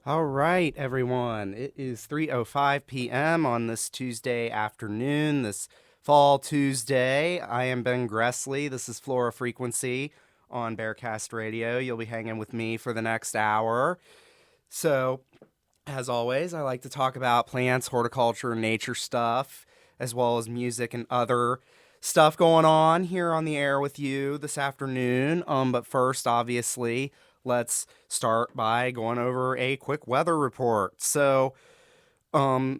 All right, everyone. It is 3:05 p.m. on this Tuesday afternoon, this fall Tuesday. I am Ben Gressle. This is Flora Frequency on Bearcast Radio. You'll be hanging with me for the next hour. So, as always, I like to talk about plants, horticulture, nature stuff, as well as music and other stuff going on here on the air with you this afternoon. But first, obviously, let's start by going over a quick weather report. So,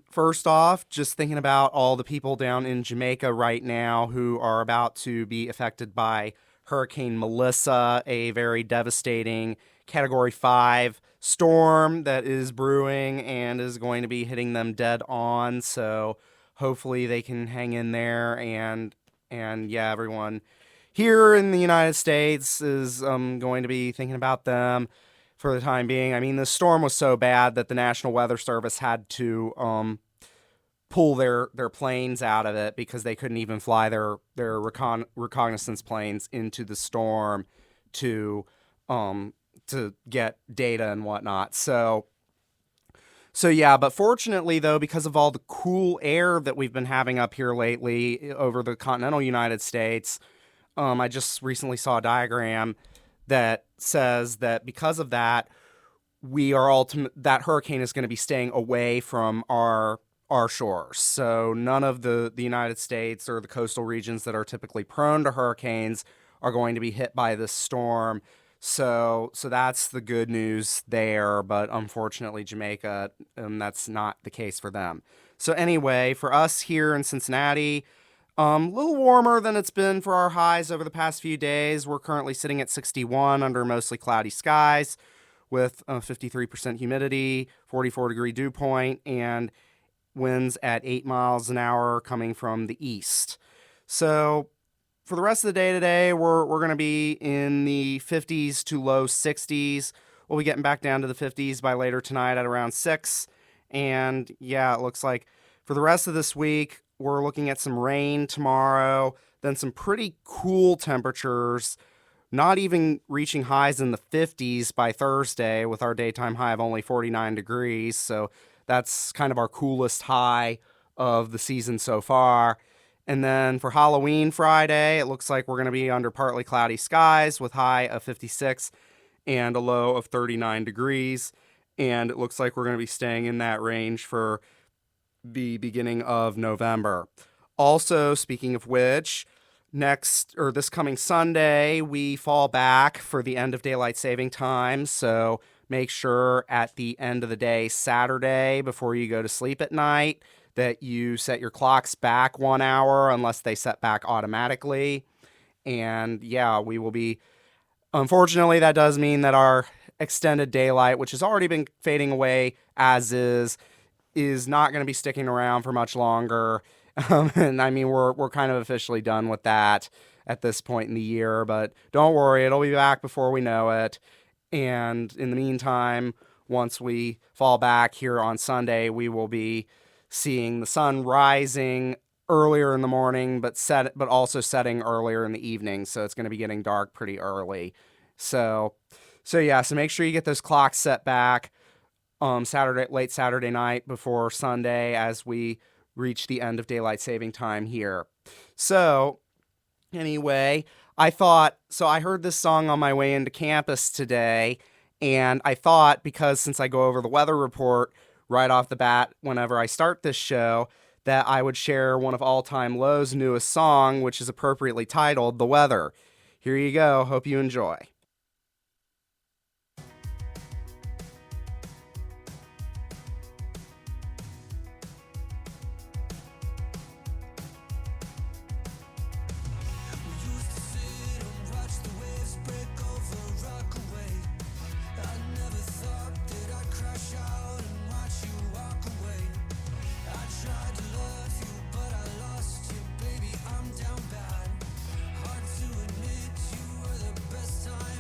first off, just thinking about all the people down in Jamaica right now who are about to be affected by Hurricane Melissa, a very devastating Category 5 storm that is brewing and is going to be hitting them dead on. So hopefully they can hang in there and yeah, everyone here in the United States is going to be thinking about them for the time being. I mean, the storm was so bad that the National Weather Service had to pull their planes out of it because they couldn't even fly their reconnaissance planes into the storm to get data and whatnot. So yeah, but fortunately though, because of all the cool air that we've been having up here lately over the continental United States, I just recently saw a diagram that says that because of that, that hurricane is going to be staying away from our shores. So none of the United States or the coastal regions that are typically prone to hurricanes are going to be hit by this storm. So that's the good news there, but unfortunately Jamaica, that's not the case for them. So anyway, for us here in Cincinnati, a little warmer than it's been for our highs over the past few days. We're currently sitting at 61 under mostly cloudy skies with 53% humidity, 44-degree dew point, and winds at 8 miles an hour coming from the east. So for the rest of the day today, we're going to be in the 50s to low 60s. We'll be getting back down to the 50s by later tonight at around 6. And yeah, it looks like for the rest of this week, we're looking at some rain tomorrow, then some pretty cool temperatures, not even reaching highs in the 50s by Thursday with our daytime high of only 49 degrees. So that's kind of our coolest high of the season so far. And then for Halloween Friday, it looks like we're going to be under partly cloudy skies with high of 56 and a low of 39 degrees. And it looks like we're going to be staying in that range for the beginning of November. Also, speaking of which, this coming Sunday, we fall back for the end of daylight saving time. So make sure at the end of the day, Saturday, before you go to sleep at night, that you set your clocks back 1 hour unless they set back automatically. And yeah, we will be, unfortunately, that does mean that our extended daylight, which has already been fading away as is not going to be sticking around for much longer. And I mean, we're kind of officially done with that at this point in the year, but don't worry, it'll be back before we know it. And in the meantime, once we fall back here on Sunday, we will be seeing the sun rising earlier in the morning, but also setting earlier in the evening. So it's going to be getting dark pretty early. So yeah, so make sure you get those clocks set back late Saturday night before Sunday as we reach the end of daylight saving time here. So anyway, I heard this song on my way into campus today, and I thought, because since I go over the weather report right off the bat whenever I start this show, that I would share one of All Time Low's newest song, which is appropriately titled The Weather. Here you go. Hope you enjoy. Time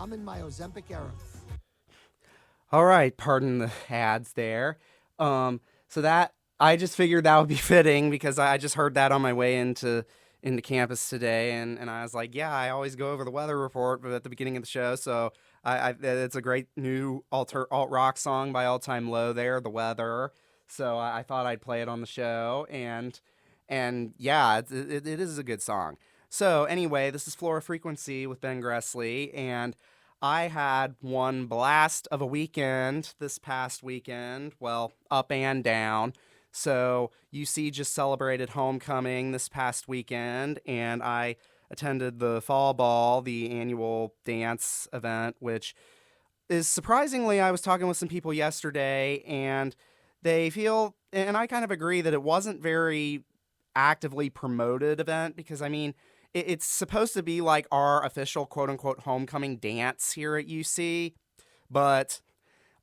I'm in my Ozempic era. All right, pardon the ads there. So that I just figured that would be fitting because I just heard that on my way into campus today, and I was like, yeah, I always go over the weather report, but at the beginning of the show, so it's a great new alt rock song by All Time Low there, The Weather. So I thought I'd play it on the show, and yeah, it is a good song. So anyway, this is Flora Frequency with Ben Gressle, and I had one blast of a weekend this past weekend. Well, up and down. So, UC just celebrated homecoming this past weekend, and I attended the Fall Ball, the annual dance event, which is surprisingly, I was talking with some people yesterday, and they feel, and I kind of agree that it wasn't very actively promoted event because, I mean, it's supposed to be like our official quote unquote homecoming dance here at UC, but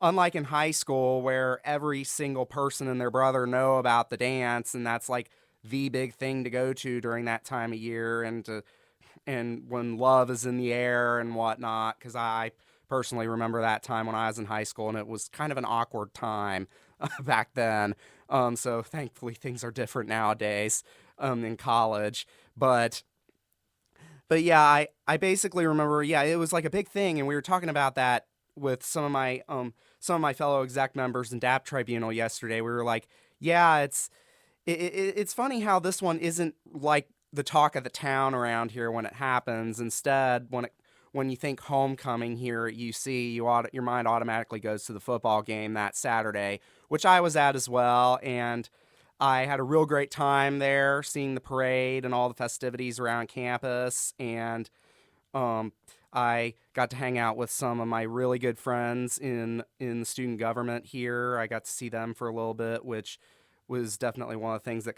unlike in high school where every single person and their brother know about the dance and that's like the big thing to go to during that time of year and when love is in the air and whatnot, because I personally remember that time when I was in high school and it was kind of an awkward time back then. So thankfully things are different nowadays in college. But yeah, I basically remember, yeah, it was like a big thing, and we were talking about that with some of my fellow exec members in DAP Tribunal yesterday. We were like, yeah, it's funny how this one isn't like the talk of the town around here when it happens. Instead, when you think homecoming here at UC, your mind automatically goes to the football game that Saturday, which I was at as well, and I had a real great time there, seeing the parade and all the festivities around campus, and um, I got to hang out with some of my really good friends in the student government here. I got to see them for a little bit, which was definitely one of the things that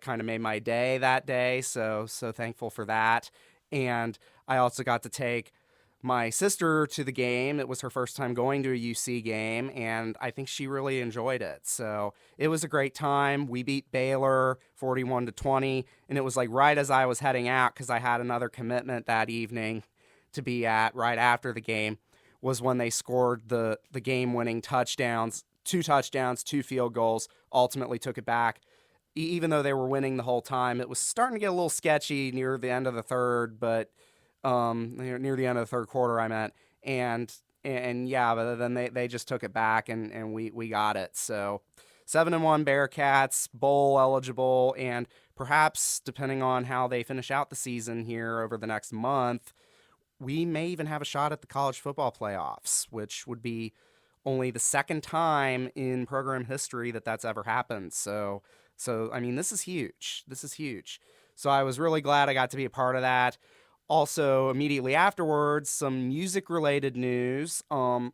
kind of made my day that day. So thankful for that. And I also got to take my sister to the game. It was her first time going to a UC game, and I think she really enjoyed it. So it was a great time. We beat Baylor 41-20, and it was like right as I was heading out because I had another commitment that evening to be at right after the game was when they scored the game-winning touchdowns, two touchdowns, two field goals, ultimately took it back. Even though they were winning the whole time, it was starting to get a little sketchy near the end of the third, but near the end of the third quarter, I meant, and yeah, but then they just took it back and we got it. So 7-1 Bearcats, bowl eligible, and perhaps depending on how they finish out the season here over the next month, we may even have a shot at the college football playoffs, which would be only the second time in program history that that's ever happened. So I mean, this is huge. This is huge. So I was really glad I got to be a part of that. Also, immediately afterwards, some music-related news. I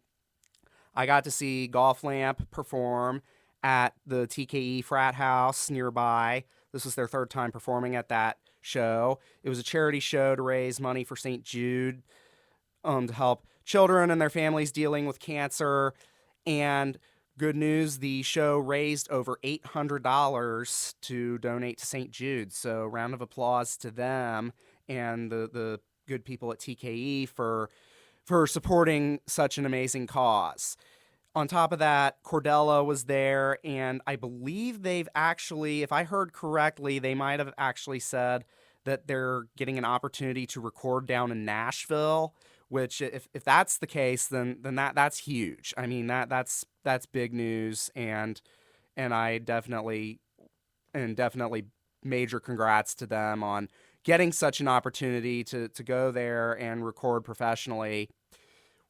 got to see Golf Lamp perform at the TKE frat house nearby. This was their third time performing at that show. It was a charity show to raise money for St. Jude, to help children and their families dealing with cancer. And good news, the show raised over $800 to donate to St. Jude. So round of applause to them and the good people at TKE for supporting such an amazing cause. On top of that, Cordella was there, and I believe they've actually, if I heard correctly, they might have actually said that they're getting an opportunity to record down in Nashville, which if that's the case, then that's huge. I mean, that's big news, and I definitely major congrats to them on getting such an opportunity to go there and record professionally.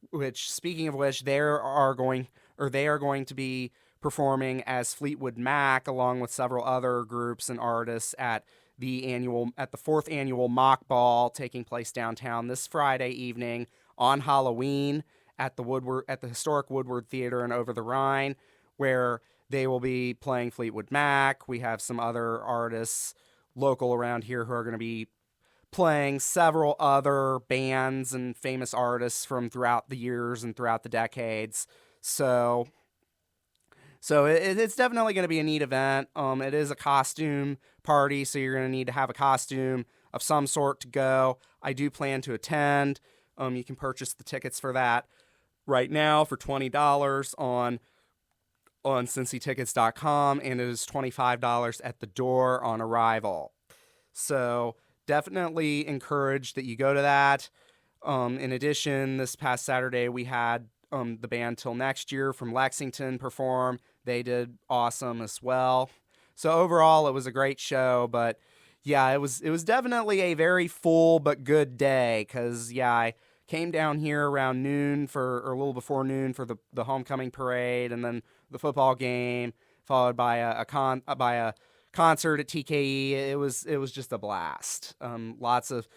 Which, speaking of which, they are going to be performing as Fleetwood Mac along with several other groups and artists at the fourth annual Mock Ball taking place downtown this Friday evening on Halloween at the historic Woodward Theater in Over the Rhine, where they will be playing Fleetwood Mac. We have some other artists local around here who are going to be playing several other bands and famous artists from throughout the years and throughout the decades. So it's definitely going to be a neat event. It is a costume party, so you're going to need to have a costume of some sort to go. I do plan to attend. You can purchase the tickets for that right now for $20 on cincytickets.com, and it is $25 at the door on arrival. So definitely encouraged that you go to that. In addition, this past Saturday we had the band Till Next Year from Lexington perform. They did awesome as well. So overall, it was a great show, but yeah, it was definitely a very full but good day, because I came down here around noon or a little before noon for the homecoming parade, and then the football game, followed by a concert at TKE. It was just a blast. Lots of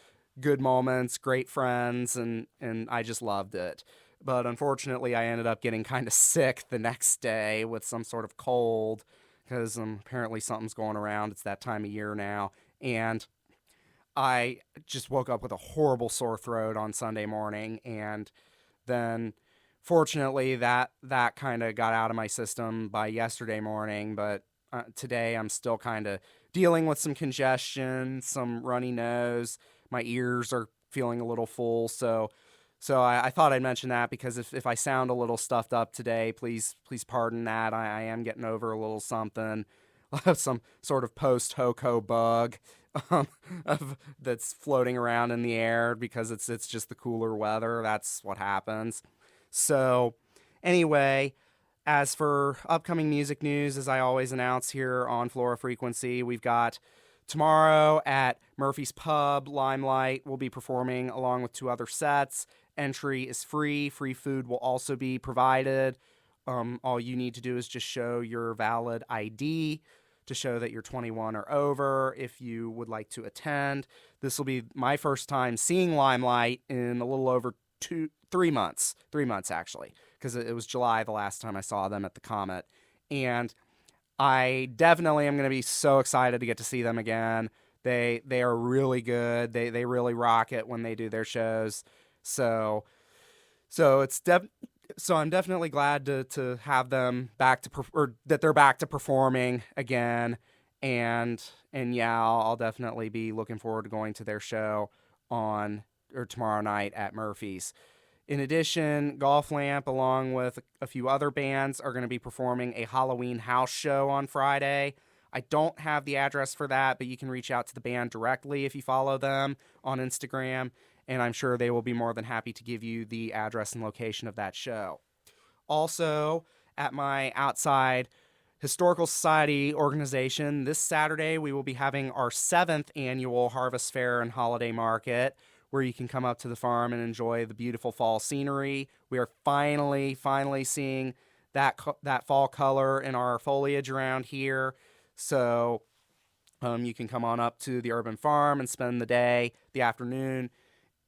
good moments, great friends, and I just loved it. But unfortunately, I ended up getting kind of sick the next day with some sort of cold, because apparently something's going around. It's that time of year now. And I just woke up with a horrible sore throat on Sunday morning. And then fortunately that kind of got out of my system by yesterday morning. But today I'm still kind of dealing with some congestion, some runny nose. My ears are feeling a little full. So I thought I'd mention that, because if I sound a little stuffed up today, please pardon that. I am getting over a little something, some sort of post-HOCO bug that's floating around in the air, because it's just the cooler weather. That's what happens. So anyway, as for upcoming music news, as I always announce here on Flora Frequency, we've got tomorrow at Murphy's Pub, Limelight will be performing along with 2 other sets. Entry is free. Free food will also be provided. All you need to do is just show your valid ID to show that you're 21 or over if you would like to attend. This will be my first time seeing Limelight in a little over 3 months. 3 months, actually, because it was July the last time I saw them at the Comet. And I definitely am going to be so excited to get to see them again. They are really good. They really rock it when they do their shows. So I'm definitely glad to have them back or that they're back to performing again. And I'll definitely be looking forward to going to their show tomorrow night at Murphy's. In addition, Golf Lamp, along with a few other bands, are going to be performing a Halloween house show on Friday. I don't have the address for that, but you can reach out to the band directly if you follow them on Instagram, and I'm sure they will be more than happy to give you the address and location of that show. Also, at my outside Historical Society organization, this Saturday we will be having our 7th annual Harvest Fair and Holiday Market, where you can come up to the farm and enjoy the beautiful fall scenery. We are finally seeing that fall color in our foliage around here. So you can come on up to the urban farm and spend the afternoon,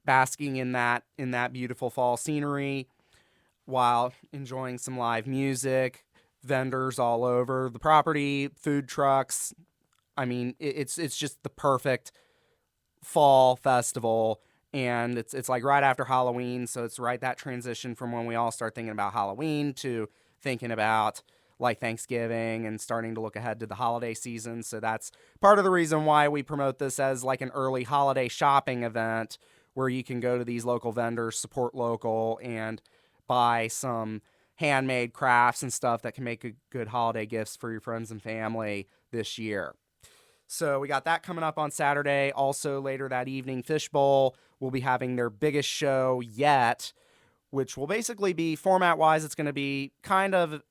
basking in that beautiful fall scenery while enjoying some live music, vendors all over the property, food trucks. I mean, it's just the perfect fall festival. And it's like right after Halloween, so it's right that transition from when we all start thinking about Halloween to thinking about like Thanksgiving and starting to look ahead to the holiday season. So that's part of the reason why we promote this as like an early holiday shopping event, where you can go to these local vendors, support local, and buy some handmade crafts and stuff that can make good holiday gifts for your friends and family this year. So we got that coming up on Saturday. Also later that evening, Fishbowl will be having their biggest show yet, which will basically be, format-wise, it's going to be kind of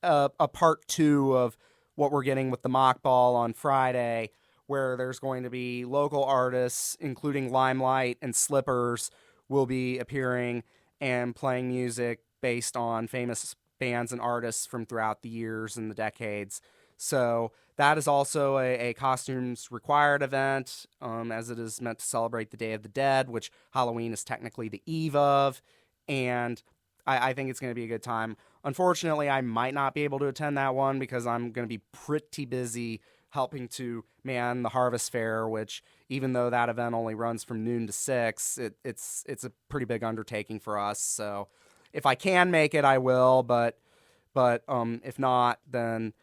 a part 2 of what we're getting with the Mock Ball on Friday, where there's going to be local artists, including Limelight and Slippers, will be appearing and playing music based on famous bands and artists from throughout the years and the decades. So that is also a costumes required event, as it is meant to celebrate the Day of the Dead, which Halloween is technically the eve of. And I think it's going to be a good time. Unfortunately, I might not be able to attend that one because I'm going to be pretty busy helping to man the Harvest Fair, which, even though that event only runs from noon to 6, it's a pretty big undertaking for us. So if I can make it, I will. But if not, then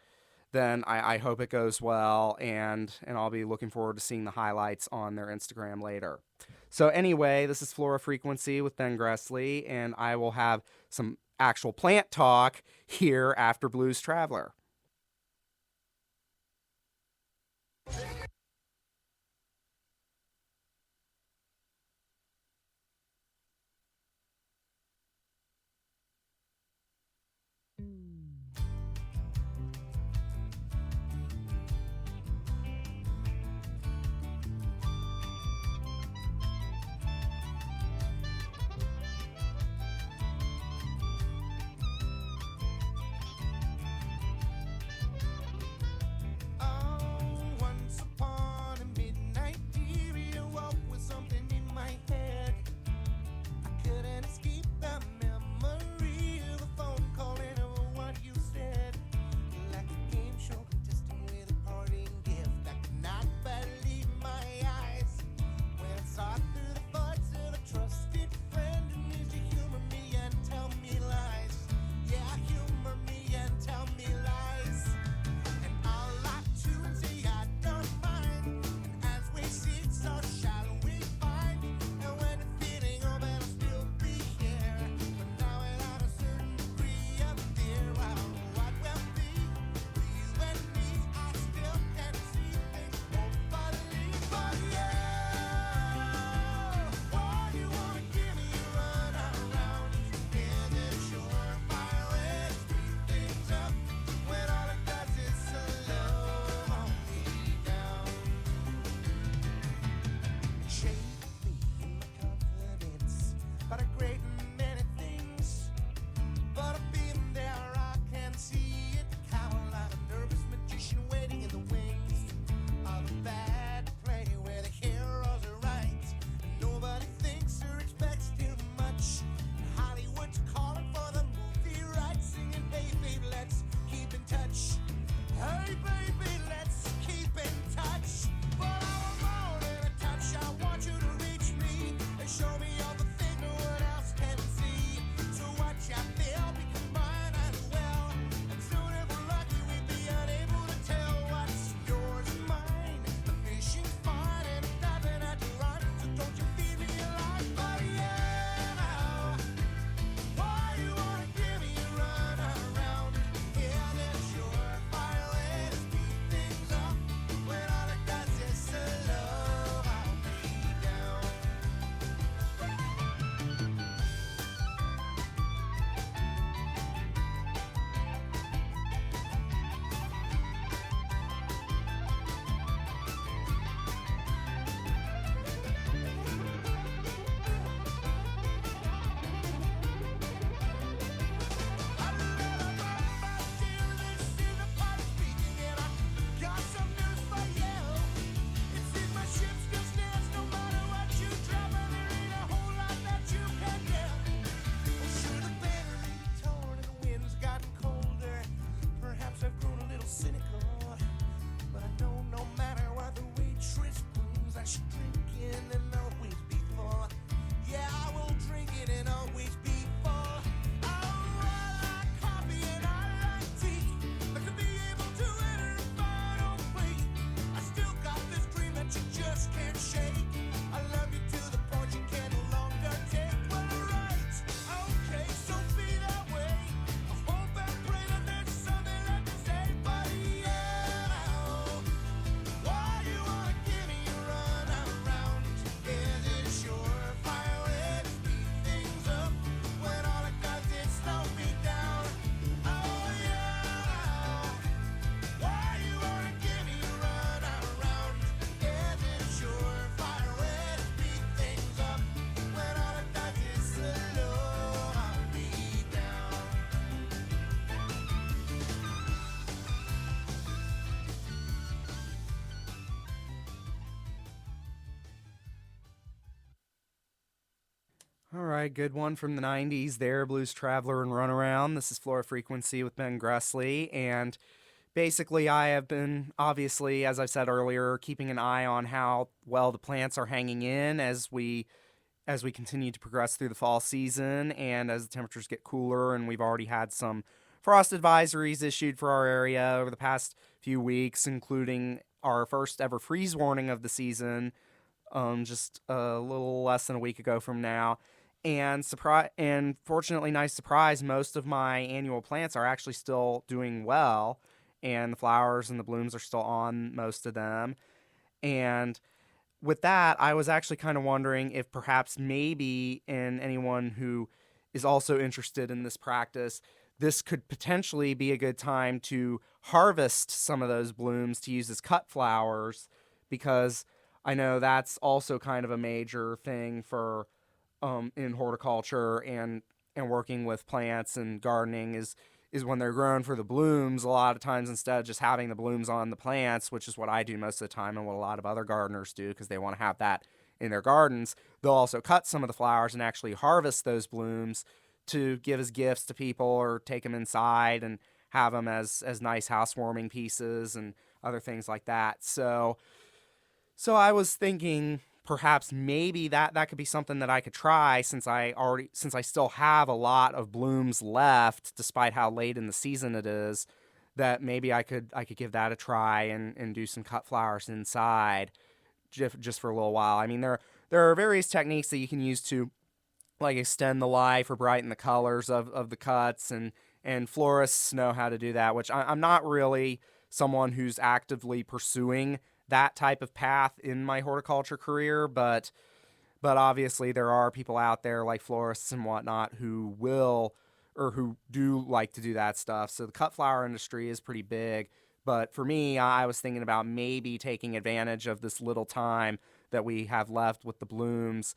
then I hope it goes well, and I'll be looking forward to seeing the highlights on their Instagram later. So anyway, this is Flora Frequency with Ben Gressle, and I will have some actual plant talk here after Blues Traveler. All right, good one from the 90s there, Blues Traveler and Runaround. This is Flora Frequency with Ben Gressle, and basically I have been, obviously, as I said earlier, keeping an eye on how well the plants are hanging in as we continue to progress through the fall season and as the temperatures get cooler, and we've already had some frost advisories issued for our area over the past few weeks, including our first ever freeze warning of the season, just a little less than a week ago from now. And fortunately, nice surprise, most of my annual plants are actually still doing well, and the flowers and the blooms are still on most of them. And with that, I was actually kind of wondering if perhaps maybe in anyone who is also interested in this practice, this could potentially be a good time to harvest some of those blooms to use as cut flowers, because I know that's also kind of a major thing for in horticulture and working with plants and gardening is when they're grown for the blooms. A lot of times, instead of just having the blooms on the plants, which is what I do most of the time and what a lot of other gardeners do because they want to have that in their gardens, they'll also cut some of the flowers and actually harvest those blooms to give as gifts to people or take them inside and have them as nice housewarming pieces and other things like that. So I was thinking perhaps maybe that could be something that I could try, since I still have a lot of blooms left despite how late in the season it is, that maybe I could give that a try and do some cut flowers inside just for a little while. I mean, there are various techniques that you can use to like extend the life or brighten the colors of the cuts, and florists know how to do that, which I'm not really someone who's actively pursuing that type of path in my horticulture career, but obviously there are people out there like florists and whatnot who will or who do like to do that stuff. So the cut flower industry is pretty big, but for me, I was thinking about maybe taking advantage of this little time that we have left with the blooms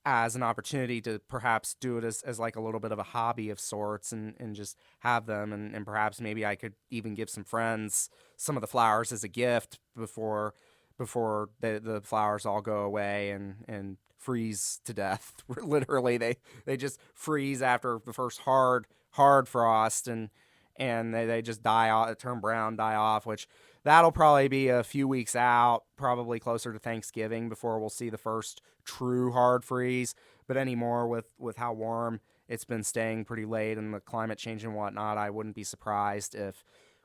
as an opportunity to perhaps do it as like a little bit of a hobby of sorts, and just have them, and perhaps maybe I could even give some friends some of the flowers as a gift before the flowers all go away and freeze to death. Literally, they just freeze after the first hard frost, and they just die off, turn brown, die off, which that'll probably be a few weeks out, probably closer to Thanksgiving before we'll see the first true hard freeze. But anymore, with how warm it's been staying pretty late and the climate change and whatnot, I wouldn't be surprised if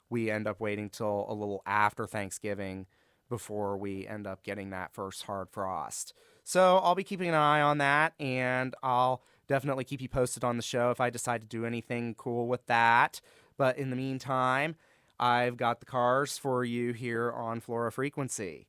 we end up waiting till a little after Thanksgiving before we end up getting that first hard frost. So I'll be keeping an eye on that, and I'll definitely keep you posted on the show if I decide to do anything cool with that. But in the meantime, I've got the cars for you here on Flora Frequency.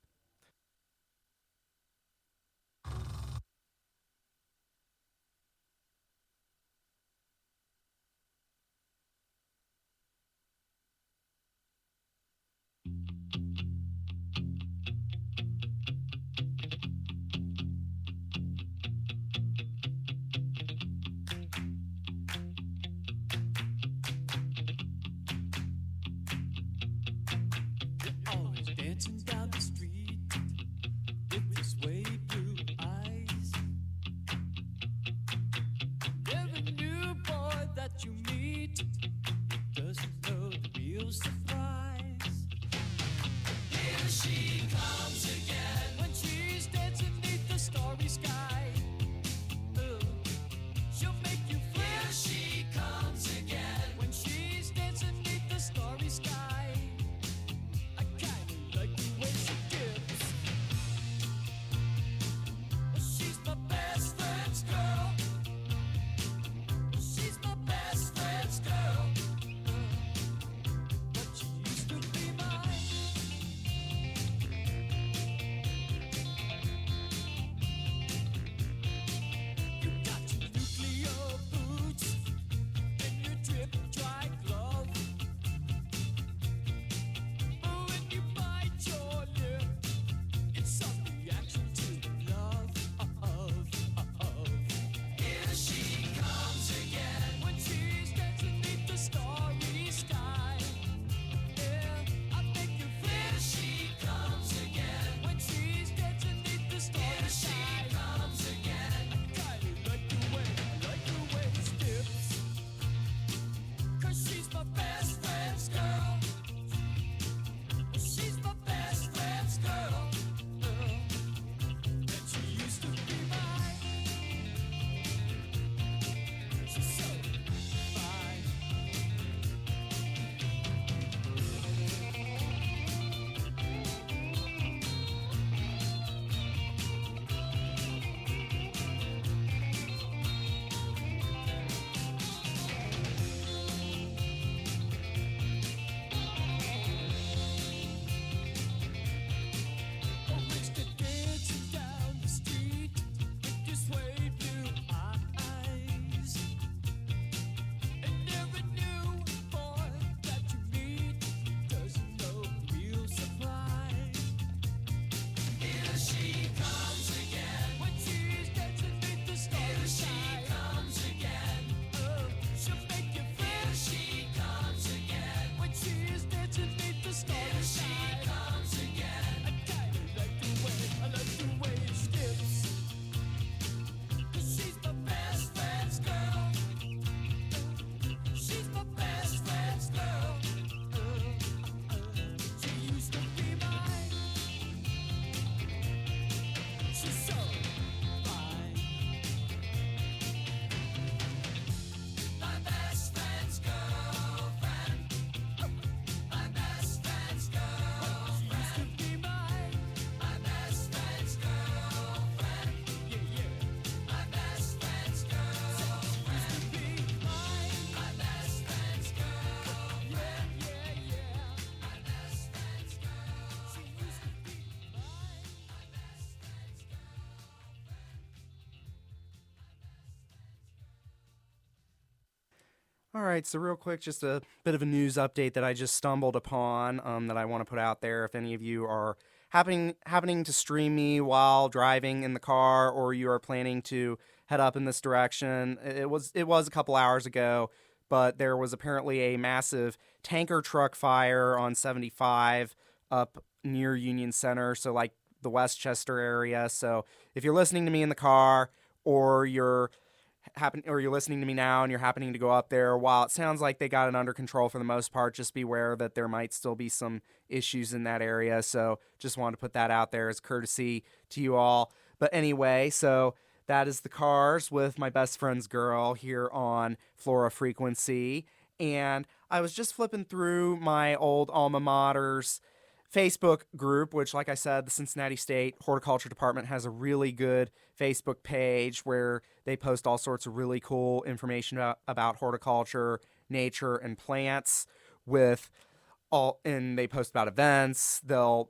Always dancing down the street. All right, so real quick, just a bit of a news update that I just stumbled upon that I want to put out there. If any of you are happening to stream me while driving in the car, or you are planning to head up in this direction, it was a couple hours ago, but there was apparently a massive tanker truck fire on 75 up near Union Center, so like the Westchester area. So if you're listening to me in the car, or you're listening to me now and you're happening to go up there, while it sounds like they got it under control for the most part, just beware that there might still be some issues in that area. So just wanted to put that out there as courtesy to you all. But anyway, so that is the Cars with my best friend's girl here on Flora Frequency. And I was just flipping through my old alma mater's Facebook group, which, like I said, the Cincinnati State Horticulture Department has a really good Facebook page where they post all sorts of really cool information about horticulture, nature, and plants. And they post about events. The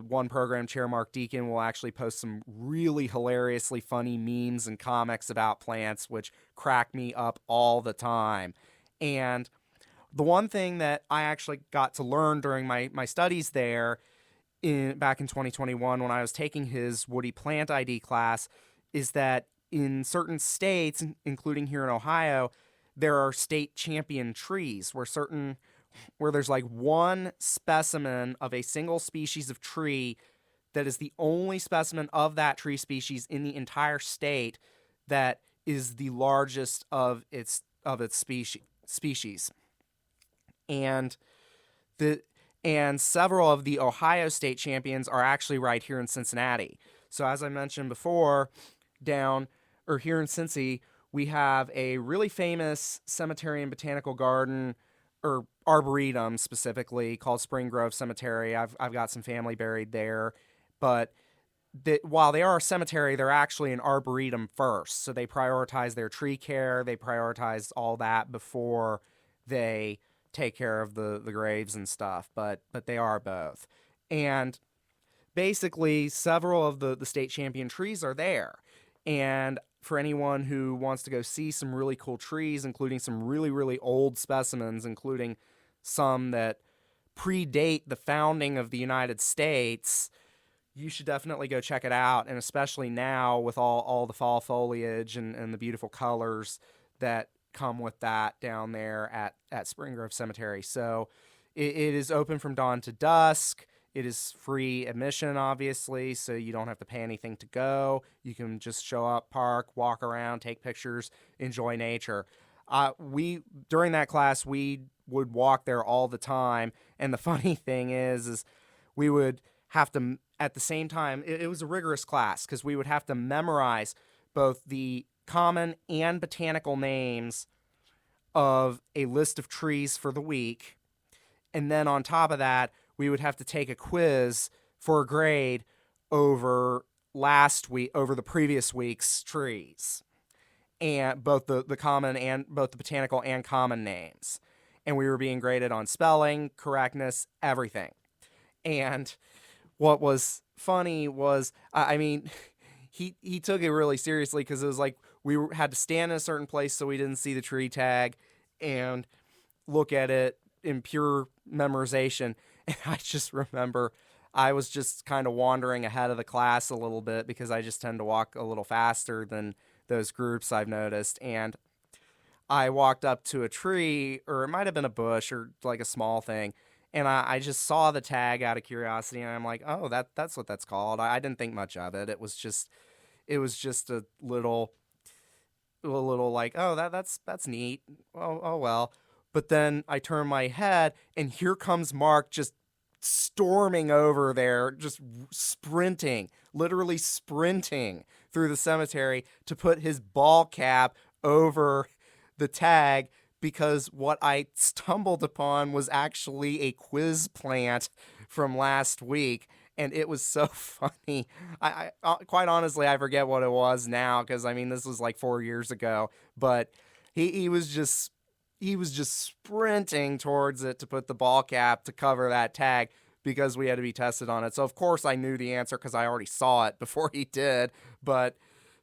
one program chair, Mark Deacon, will actually post some really hilariously funny memes and comics about plants, which crack me up all the time. And the one thing that I actually got to learn during my studies there back in 2021 when I was taking his Woody Plant ID class is that in certain states, including here in Ohio, there are state champion trees where there's like one specimen of a single species of tree that is the only specimen of that tree species in the entire state that is the largest of its species. And several of the Ohio state champions are actually right here in Cincinnati. So as I mentioned before, here in Cincy, we have a really famous cemetery and botanical garden, or arboretum specifically, called Spring Grove Cemetery. I've got some family buried there, but while they are a cemetery, they're actually an arboretum first. So they prioritize their tree care, they prioritize all that before they take care of the graves and stuff, but they are both. And basically, several of the state champion trees are there. And for anyone who wants to go see some really cool trees, including some really, really old specimens, including some that predate the founding of the United States, you should definitely go check it out. And especially now with all the fall foliage and the beautiful colors that come with that down there at Spring Grove Cemetery. So it is open from dawn to dusk. It is free admission, obviously, so you don't have to pay anything to go. You can just show up, park, walk around, take pictures, enjoy nature. During that class, we would walk there all the time, and the funny thing is we would have to, at the same time, it was a rigorous class because we would have to memorize both the common and botanical names of a list of trees for the week, and then on top of that, we would have to take a quiz for a grade over the previous week's trees, and both the common and both the botanical and common names. And we were being graded on spelling, correctness, everything. And what was funny was, he took it really seriously because it was like had to stand in a certain place so we didn't see the tree tag and look at it in pure memorization. And I just remember I was just kind of wandering ahead of the class a little bit because I just tend to walk a little faster than those groups, I've noticed. And I walked up to a tree, or it might have been a bush or like a small thing, and I just saw the tag out of curiosity, and I'm like, oh, that's what that's called. I didn't think much of it. It was just a little like, oh, that's neat. Oh well. But then I turn my head, and here comes Mark just storming over there, just sprinting, literally sprinting through the cemetery to put his ball cap over the tag, because what I stumbled upon was actually a quiz plant from last week. And it was so funny. I quite honestly, I forget what it was now, because this was like 4 years ago. But he was just sprinting towards it to put the ball cap to cover that tag because we had to be tested on it. So of course I knew the answer because I already saw it before he did. But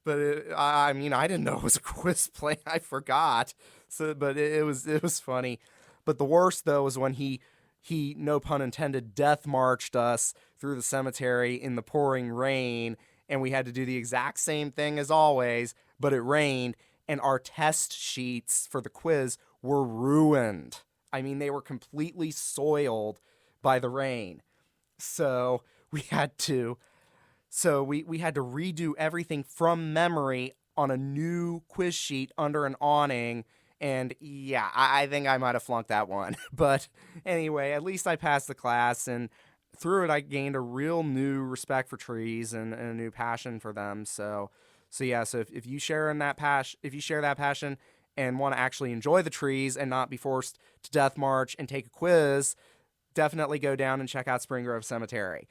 But I mean, I didn't know it was a quiz plant. I forgot. So, but it was funny. But the worst though was when he no pun intended death marched us through the cemetery in the pouring rain, and we had to do the exact same thing as always, but it rained, and our test sheets for the quiz were ruined. I mean, they were completely soiled by the rain. So we had to we had to redo everything from memory on a new quiz sheet under an awning. And yeah, I think I might have flunked that one. But anyway, at least I passed the class, and through it, I gained a real new respect for trees and a new passion for them. So yeah, so if you share in that passion, if you share that passion and want to actually enjoy the trees and not be forced to death march and take a quiz, definitely go down and check out Spring Grove Cemetery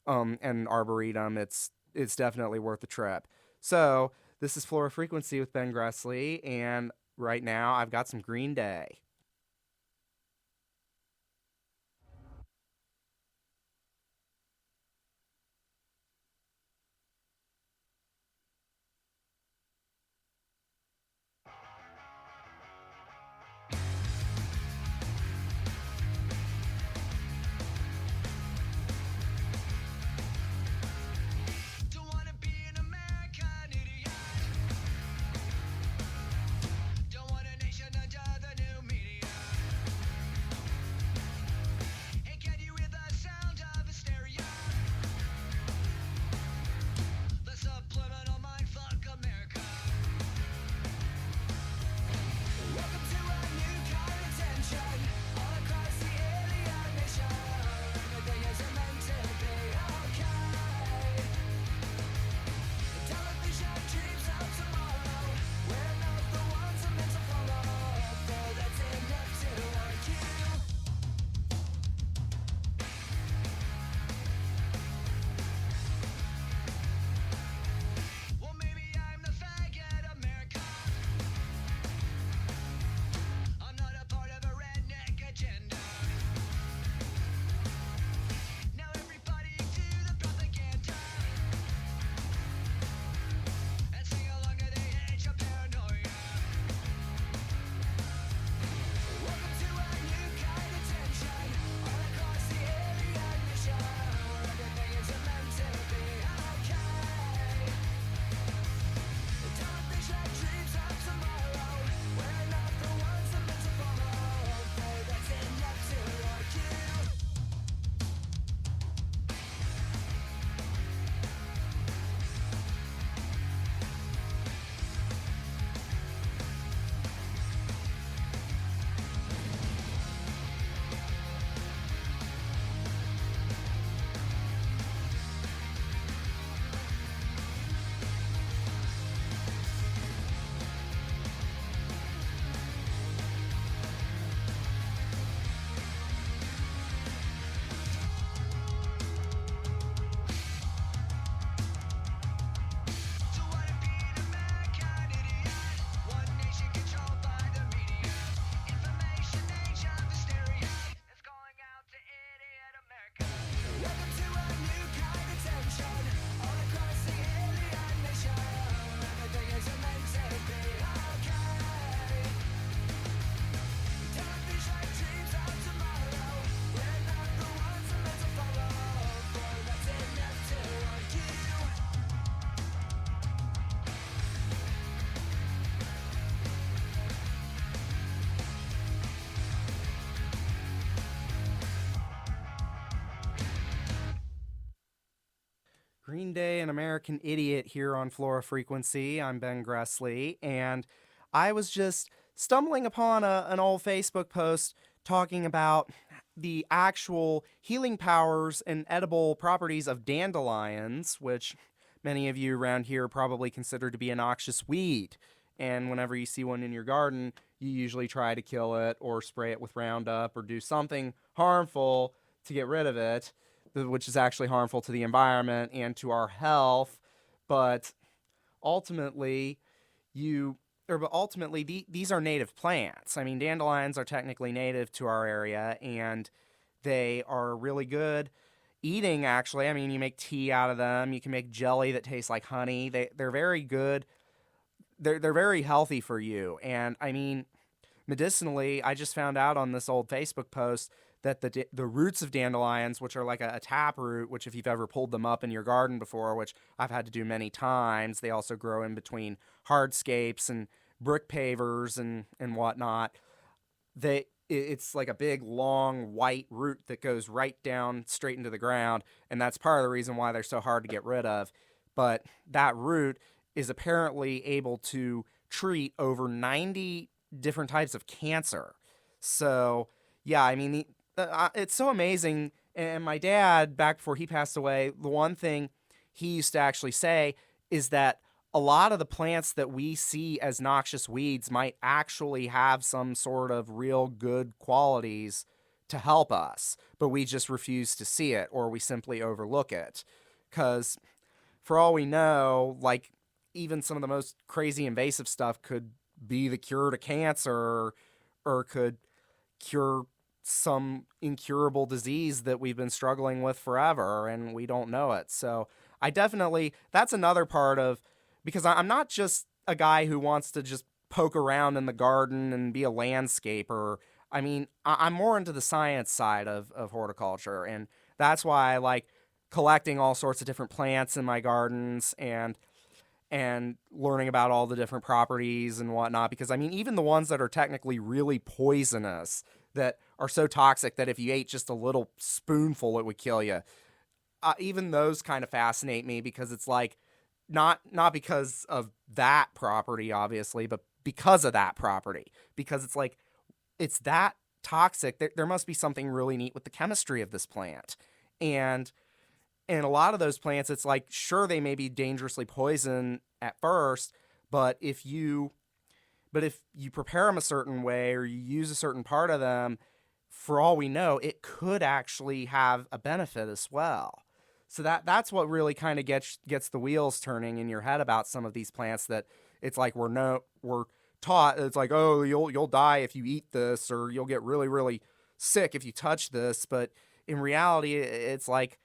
and Arboretum. It's definitely worth the trip. So this is Flora Frequency with Ben Gressle, and right now I've got some Green Day. Don't wanna be an American idiot. Don't want a nation under the new media. Hey, can you hear the sound of hysteria? The subliminal mindfuck America. Welcome to a new kind of tension all across the alien nation. Everything isn't meant to be okay. Television dreams of tomorrow. We're not the ones I'm meant to follow. Though that's enough to argue. Well, maybe I'm the faggot America. I'm not a part of a redneck agenda. Now everybody do the propaganda and sing along to the age of paranoia. Welcome to a new kind of tension all across the alien nation, where everything is meant to be okay. Television dreams of tomorrow. We're not the ones I'm meant to follow. Though that's enough to argue. Don't wanna be an American idiot. One nation controlled by the media. Information age of hysteria is calling out to idiot America. Welcome to a new kind of tension all across the alien nation, where everything is meant to be okay. Television dreams of tomorrow. We're not the ones I'm meant to follow. Boy, that's enough to argue. Green Day, an American Idiot here on Flora Frequency. I'm Ben Gressle, and I was just stumbling upon an old Facebook post talking about the actual healing powers and edible properties of dandelions, which many of you around here probably consider to be a noxious weed. And whenever you see one in your garden, you usually try to kill it or spray it with Roundup or do something harmful to get rid of it, which is actually harmful to the environment and to our health. But ultimately, these are native plants. I mean, dandelions are technically native to our area, and they are really good eating, actually. I mean, you make tea out of them. You can make jelly that tastes like honey. They're very good. They're very healthy for you. And I mean, medicinally, I just found out on this old Facebook post that the roots of dandelions, which are like a tap root, which if you've ever pulled them up in your garden before, which I've had to do many times, they also grow in between hardscapes and brick pavers and whatnot. It's like a big long white root that goes right down straight into the ground, and that's part of the reason why they're so hard to get rid of. But that root is apparently able to treat over 90 different types of cancer. So, yeah, I mean, it's so amazing. And my dad, back before he passed away, the one thing he used to actually say is that a lot of the plants that we see as noxious weeds might actually have some sort of real good qualities to help us, but we just refuse to see it, or we simply overlook it. Because for all we know, like, even some of the most crazy invasive stuff could be the cure to cancer, or could cure some incurable disease that we've been struggling with forever and we don't know it. So that's another part of, because I'm not just a guy who wants to just poke around in the garden and be a landscaper. I mean, I'm more into the science side of horticulture, and that's why I like collecting all sorts of different plants in my gardens and learning about all the different properties and whatnot. Because I mean, even the ones that are technically really poisonous, that are so toxic that if you ate just a little spoonful it would kill you, even those kind of fascinate me, because it's like not because of that property obviously, but because of that property, because it's like it's that toxic. There must be something really neat with the chemistry of this plant. And a lot of those plants, it's like, sure, they may be dangerously poison at first, but if you prepare them a certain way, or you use a certain part of them, for all we know, it could actually have a benefit as well. So that's what really kind of gets the wheels turning in your head about some of these plants, that it's like we're taught, it's like, oh, you'll die if you eat this, or you'll get really, really sick if you touch this. But in reality, it's like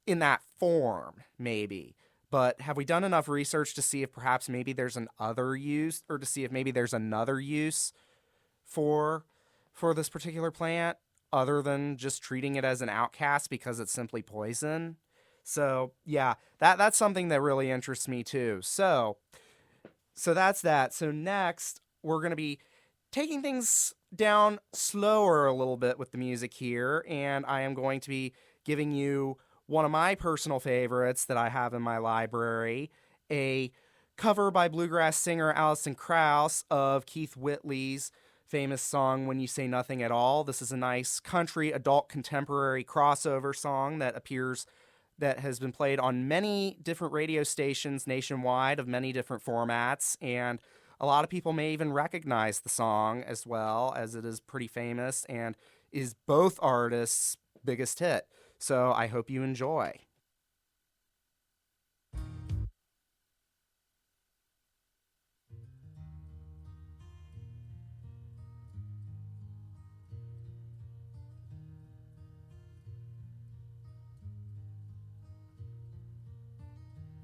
in that form, maybe. But have we done enough research to see if perhaps maybe there's an other use, or to see if maybe there's another use for this particular plant, other than just treating it as an outcast because it's simply poison? So yeah, that's something that really interests me too. So that's that. So next, we're going to be taking things down slower a little bit with the music here, and I am going to be giving you one of my personal favorites that I have in my library, a cover by bluegrass singer Alison Krauss of Keith Whitley's famous song, When You Say Nothing at All. This is a nice country adult contemporary crossover song that has been played on many different radio stations nationwide of many different formats, and a lot of people may even recognize the song, as well as it is pretty famous and is both artists' biggest hit. So I hope you enjoy.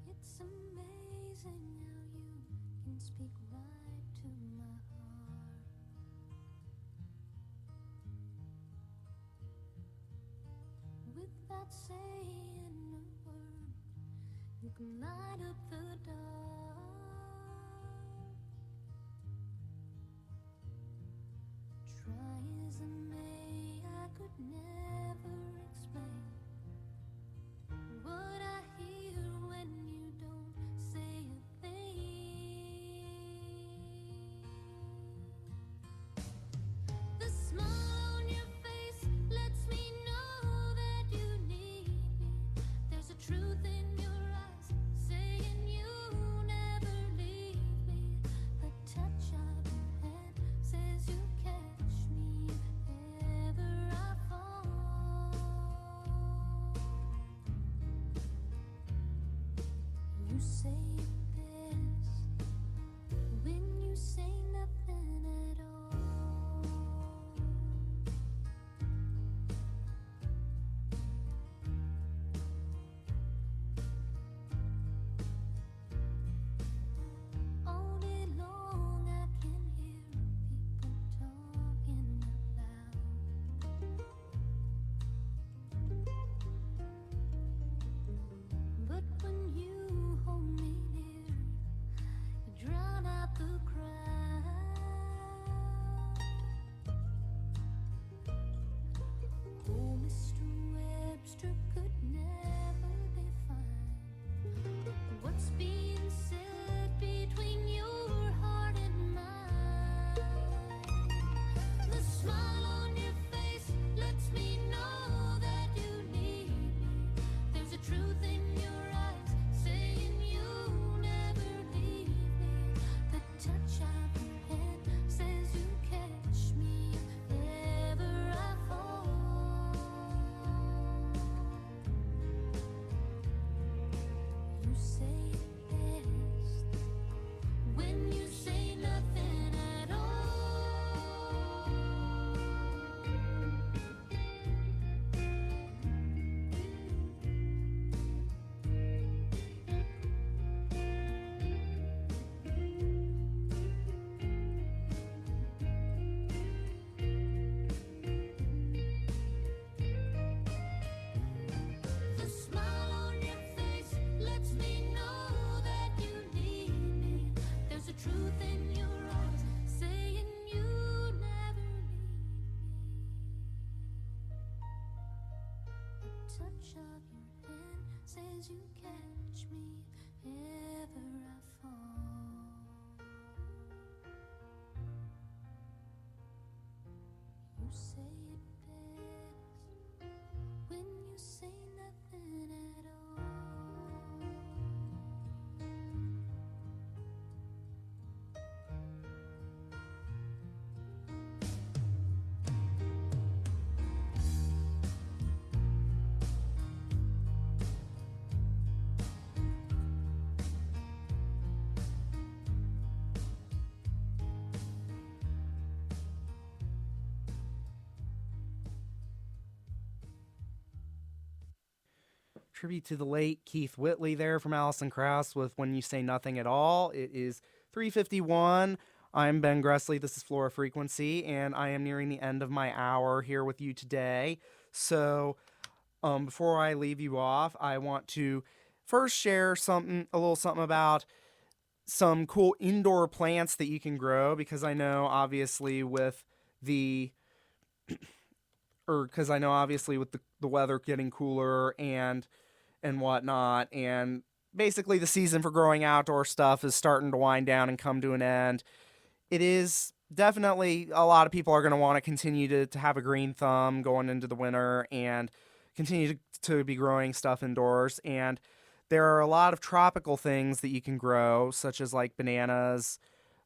It's amazing how you can speak right to my heart. Without saying a word, you can light up the dark. Try as I may, I could never explain what I hear when you don't say a thing. The smile on your face lets me know that you need me. There's a truth in your eyes saying you never leave me. The touch of your hand says you catch me if ever I fall. You say it best when you say nothing at all. touch of your hand says you catch me if ever I fall. You say it best when you say nothing at all. Tribute to the late Keith Whitley there from Alison Krauss with When You Say Nothing at All. It is 3:51. I'm Ben Gressle. This is Flora Frequency, and I am nearing the end of my hour here with you today. So, before I leave you off, I want to first share a little something about some cool indoor plants that you can grow, because I know obviously with the the weather getting cooler and whatnot, and basically the season for growing outdoor stuff is starting to wind down and come to an end. It is definitely, a lot of people are going to want to continue to have a green thumb going into the winter and continue to be growing stuff indoors. And there are a lot of tropical things that you can grow, such as like bananas.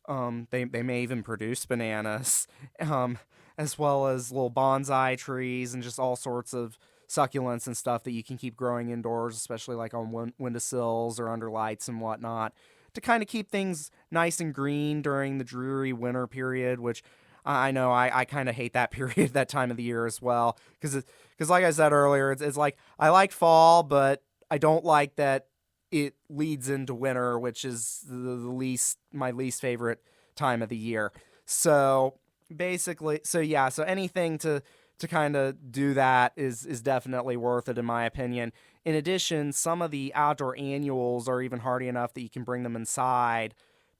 They may even produce bananas, as well as little bonsai trees and just all sorts of succulents and stuff that you can keep growing indoors, especially like on windowsills or under lights and whatnot, to kind of keep things nice and green during the dreary winter period, which I know I kind of hate that period, that time of the year as well, because like I said earlier, it's like I like fall, but I don't like that it leads into winter, which is my least favorite time of the year. So basically, so anything to kind of do that is definitely worth it, in my opinion. In addition, some of the outdoor annuals are even hardy enough that you can bring them inside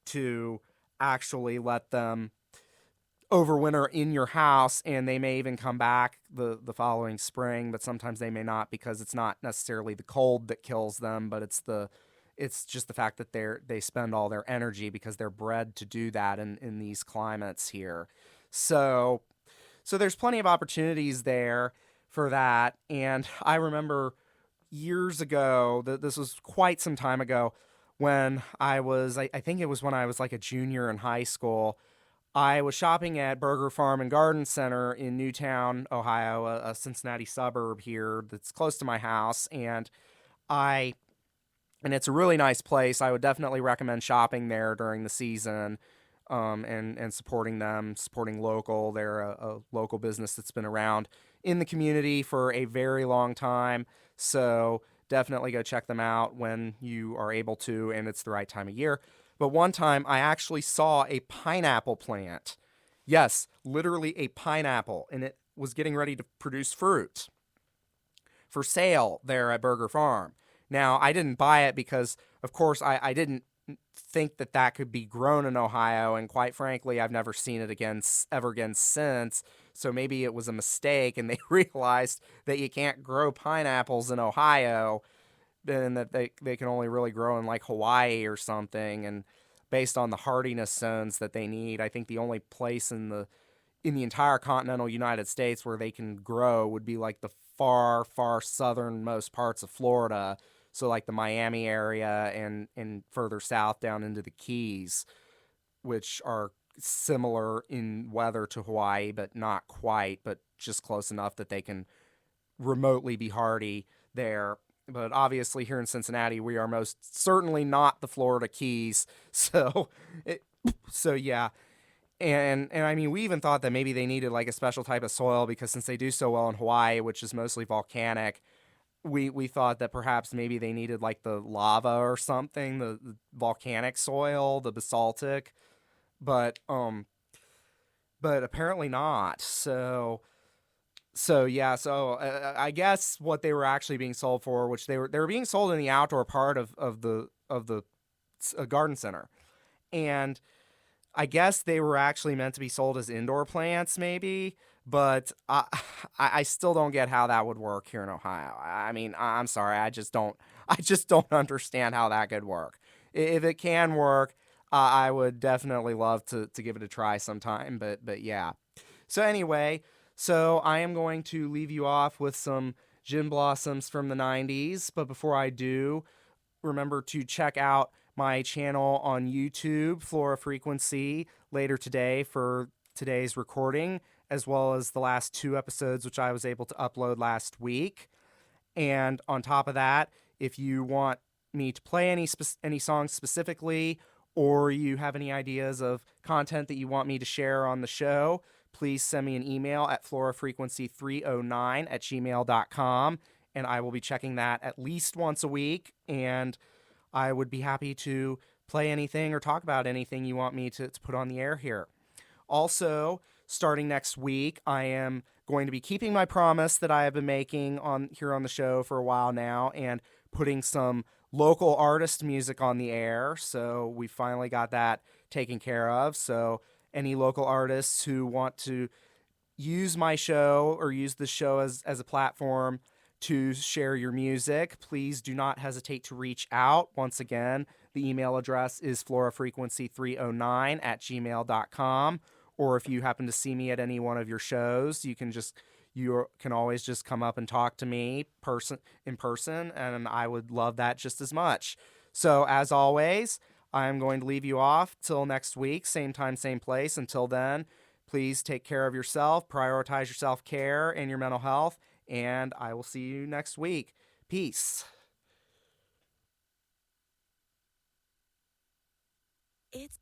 to actually let them overwinter in your house, and they may even come back the following spring, but sometimes they may not, because it's not necessarily the cold that kills them, but it's just the fact that they spend all their energy because they're bred to do that in these climates here. So there's plenty of opportunities there for that. And I remember years ago, this was quite some time ago, when I think it was when I was like a junior in high school, I was shopping at Burger Farm and Garden Center in Newtown, Ohio, a Cincinnati suburb here that's close to my house. And it's a really nice place. I would definitely recommend shopping there during the season, and supporting them, supporting local. They're a local business that's been around in the community for a very long time. So definitely go check them out when you are able to, and it's the right time of year. But one time I actually saw a pineapple plant. Yes, literally a pineapple, and it was getting ready to produce fruit for sale there at Burger Farm. Now, I didn't buy it because, of course, I didn't think that could be grown in Ohio, and quite frankly, I've never seen it ever again since. So maybe it was a mistake, and they realized that you can't grow pineapples in Ohio, and that they can only really grow in like Hawaii or something. And based on the hardiness zones that they need, I think the only place in the entire continental United States where they can grow would be like the far, far southernmost parts of Florida. So like the Miami area and further south down into the Keys, which are similar in weather to Hawaii, but not quite, but just close enough that they can remotely be hardy there. But obviously here in Cincinnati, we are most certainly not the Florida Keys. So yeah. And I mean, we even thought that maybe they needed like a special type of soil, because since they do so well in Hawaii, which is mostly volcanic, we thought that perhaps maybe they needed like the lava or something, the volcanic soil, the basaltic, but apparently not. So yeah, I guess what they were actually being sold for, which they were being sold in the outdoor part of the garden center, and I guess they were actually meant to be sold as indoor plants, maybe, but I still don't get how that would work here in Ohio. I mean, I'm sorry, I just don't understand how that could work. If it can work, I would definitely love to give it a try sometime. But yeah. So anyway, so I am going to leave you off with some Gin Blossoms from the 90s. But before I do, remember to check out my channel on YouTube, Flora Frequency, later today for today's recording, as well as the last 2 episodes, which I was able to upload last week. And on top of that, if you want me to play any songs specifically, or you have any ideas of content that you want me to share on the show, please send me an email at florafrequency309@gmail.com, and I will be checking that at least once a week, and I would be happy to play anything or talk about anything you want me to put on the air here. Also, starting next week, I am going to be keeping my promise that I have been making on here on the show for a while now and putting some local artist music on the air. So we finally got that taken care of. So any local artists who want to use my show or use the show as a platform to share your music, please do not hesitate to reach out. Once again, the email address is florafrequency309@gmail.com. Or if you happen to see me at any one of your shows, you can always just come up and talk to me in person, and I would love that just as much. So as always, I'm going to leave you off till next week, same time, same place. Until then, please take care of yourself, prioritize your self-care and your mental health, and I will see you next week. Peace. It's